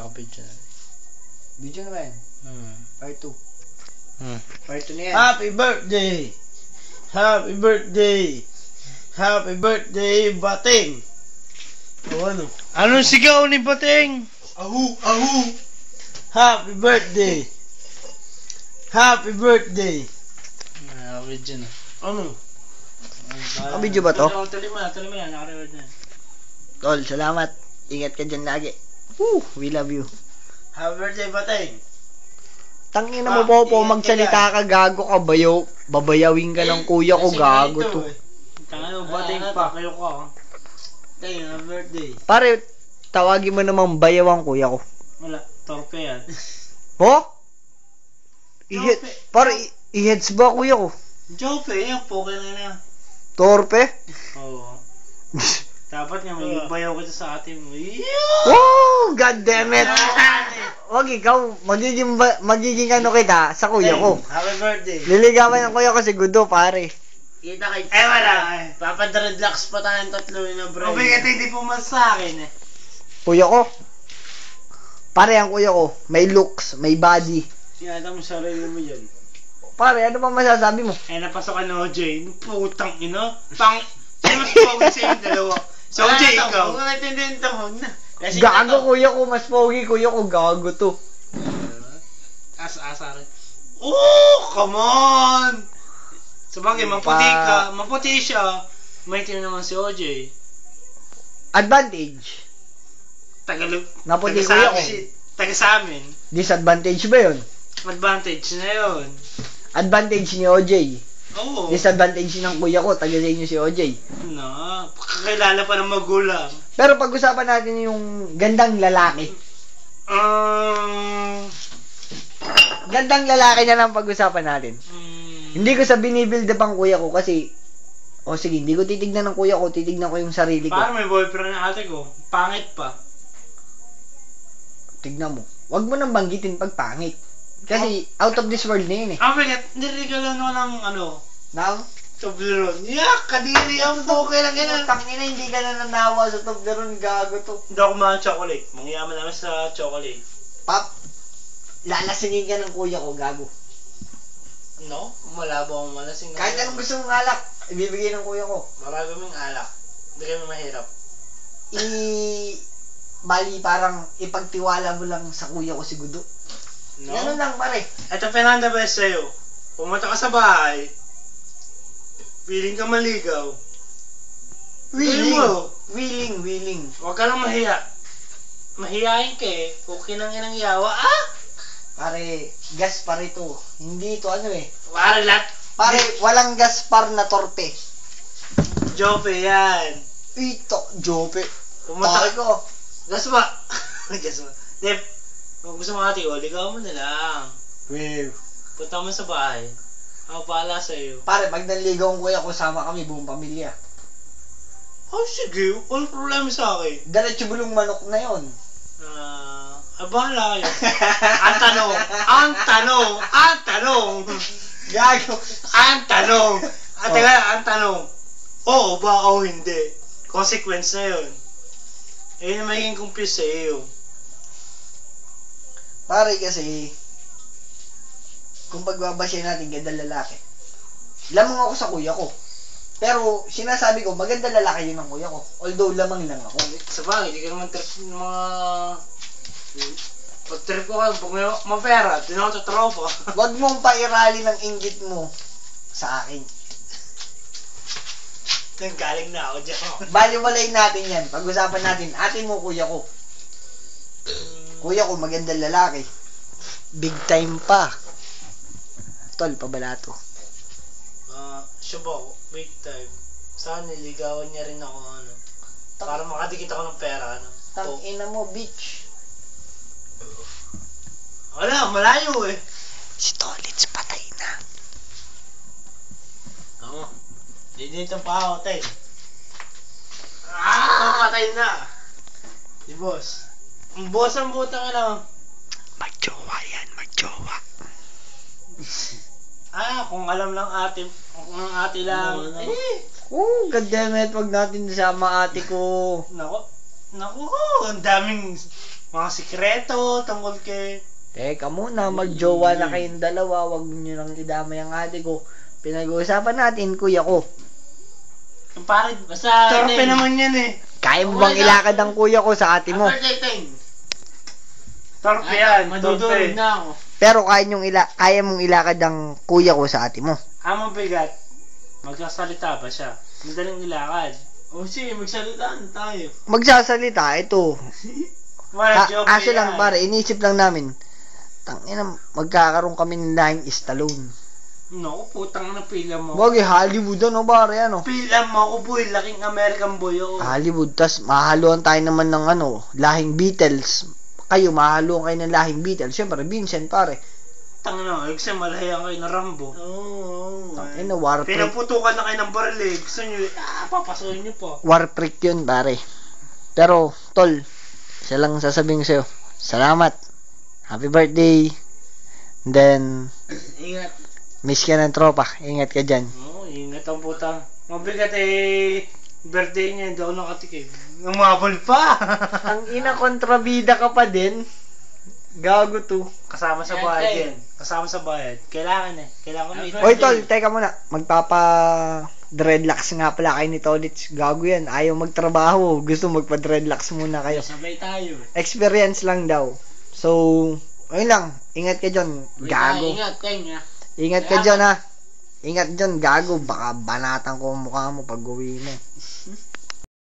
Nakapidyo na. Video na ba yan? Part 2. Part 2 na yan. Happy birthday! Happy birthday! Happy birthday, Bating! O ano? Anong sigaw ni Bating? Ahu! Ahu! Happy birthday! Happy birthday! Nakapidyo na. Ano? Nakabidyo ba to? Tuloy mo na. Nakarecord na. Tol, salamat. Ingat ka dyan lagi. Woo! We love you. Happy birthday, Bating! Tangina mo po magsalita ka, gago ka, babayawin ka ng kuya ko, gago to. Tangina mo, Bating pa, kayo ka. Tayo, happy birthday. Pare, tawagin mo namang bayaw ang kuya ko. Wala, torpe yan. Ho? Pare, i-heads ba kuya ko? Jope, yung poke na. Torpe? Oo. Dapat nga may bayaw kita sa atin mo. Oh, god damn it. Wag ikaw, magiging ano kita sa kuya ko. Happy birthday. Liligawan ng kuya ko si Gudo, pare. Kita kay... wala. Papadreadlocks pa tayong tatlo na bro. Mabigat hindi pumas sa akin eh. Kuya ko? Pare, ang kuya ko, may looks, may body. Sinata mo sarili mo yan. Pare, ano pa masasabi mo? Napasok ka na OJ. Putang ina. Sino mas pogi sa yung dalawa? So OJ, ikaw. Huwag na natindihan ito, huwag na. Gago kuya ko, mas pogi kuya ko, gago to. Asa rin. Oh, come on! Sabagay, maputi siya. May team naman si OJ. Advantage. Tagalog. Naputi kuya ko. Taga sa amin. Disadvantage ba yun? Advantage na yun. Advantage ni OJ. Oo. Disadvantage ng kuya ko, taga sa inyo si OJ. Kakilala pa ng magulang. Pero pag-usapan natin yung gandang lalaki. Gandang lalaki na lang pag-usapan natin. Hindi ko sa binibuild up ang kuya ko kasi sige, hindi ko titignan ng kuya ko, titignan ko yung sarili ko. Parang may boyfriend na ate ko. Pangit pa. Tignan mo. Huwag mo nang banggitin pag pangit. Kasi out of this world na yun eh. Nirigalo mo ng Nang? Toblerone. Kadiri ang buke lang yan. Tangina, hindi ka na nanawa sa Toblerone, gago to. Hindi ako kumain ng chocolate. Mangyaman naman sa chocolate. Pap, lalasingin ka ng kuya ko, gago. No? Malabo akong malasing. Kahit anong gusto mong alak, ibibigay ng kuya ko. Marami mong alak. Hindi kami mahirap. Bali, parang ipagtiwala mo lang sa kuya ko si Gudo. No? Ganun lang, pare. Ito pinanda best sa'yo. Pumunta ka sa bahay. Feeling ka maligaw. Willing. Huwag ka lang mahiya. Mahihain ka eh. Okay nang inang yawa. Pare, Gaspar ito. Hindi ito Pare, walang Gaspar na torpe. Jope yan. Ito, Jope. Pumunta Pare ko. Gaspa. Dep, kung gusto mo ate, ligaw mo na lang. Punta mo sa bahay. Ako pala sa'yo. Pare, pag naligaw ang kuya ko, sama kami, buong pamilya. Sige. Walang problema sa akin. Diretso bulong manok na yon. Bahala kayo. Ang tanong. Gago. Ang tanong. Oo ba o hindi? Consequence na yun. Yung magiging confused sa iyo. Pare kasi, kung pagbabasya natin ganda lalaki, lamang ako sa kuya ko. Pero sinasabi ko, maganda lalaki yun ang kuya ko. Although lamang lang ako. Sa bagay, hindi ka naman trip ng mga... Pag trip ko ka, pag may mapera, di na ako tatropa. Huwag mong pairali ng inggit mo sa akin. Nanggaling na ako dyan. Baliwalayin natin yan. Pag-usapan natin, atin mo kuya ko. Kuya ko, maganda lalaki. Big time pa. Tol, pabalato. Siya ba, big time. Saan niligawan niya rin ako, para makadikit ako ng pera, Tangina mo, bitch. Wala, malayo eh. Si Tolits patay na. Oo. Dito pa ako, tay. Patay na. Si boss. Ang boss ang butang Magjowa yan, magjowa. Kung alam lang ate, kung ang ate lang. Goddammit, wag natin sama ate ko. Naku, ang daming mga sikreto tungkol kay... Teka muna, magjowa na kayong dalawa. Huwag nyo nang idamay ang ate ko. Pinag-uusapan natin, kuya ko. Yung pare, basta... Torpe naman yan eh. Kaya mo bang ilakad ang kuya ko sa ate mo? Torpe yan, Madudurog torpe. na ako. Pero kaya mong ilakad ang kuya ko sa ate mo. Ang mabigat, magsasalita ba siya? Madaling ilakad. O sige, magsalitaan tayo. Magsasalita, ito. Wala, joke Aso yan. lang, pare, inisip lang namin. Tangina, magkakaroon kami ng lahing Stallone. Naku, putang na pila mo. Wag Hollywood ano, pare, ano? Pila mo ako, boy. Laking American boy ako. Hollywood, tas mahaluan tayo naman ng lahing Beatles. Kayo, mahaluan kayo ng lahing Beatles. Siyempre, Vincent, pare. Tangina, kasi malahayan kayo na Rambo. Oo. Tangina, war freak. Pinaputukan na kayo ng baril eh. Gusto nyo, papasukin nyo po. War freak yun, pare. Pero, tol, isa lang sasabihin ko sa'yo. Salamat. Happy birthday. And then, Ingat. miss ka ng tropa. Ingat ka dyan. Oo, ingat ang putang. Mabigat eh, birthday niya, hindi ako nakatikim. Umabol pa! Ang ina, kontrabida ka pa din. Gago to. Kasama sa Yan, bayad Tay. yan. Kasama sa bayad. Kailangan eh. Kailangan ko may... Oy, tol, teka muna. Magpapa-dreadlocks nga pala kayo ni Tolits. Gago yan. Ayaw magtrabaho. Gusto magpa-dreadlocks muna kayo. Sabay tayo. Experience lang daw. So, ayun lang. Ingat ka dyan. Gago. Ingat, tenga. Ingat ka dyan, ha. Ingat dyan, gago. Baka banatan ko ang mukha mo pag uwi mo.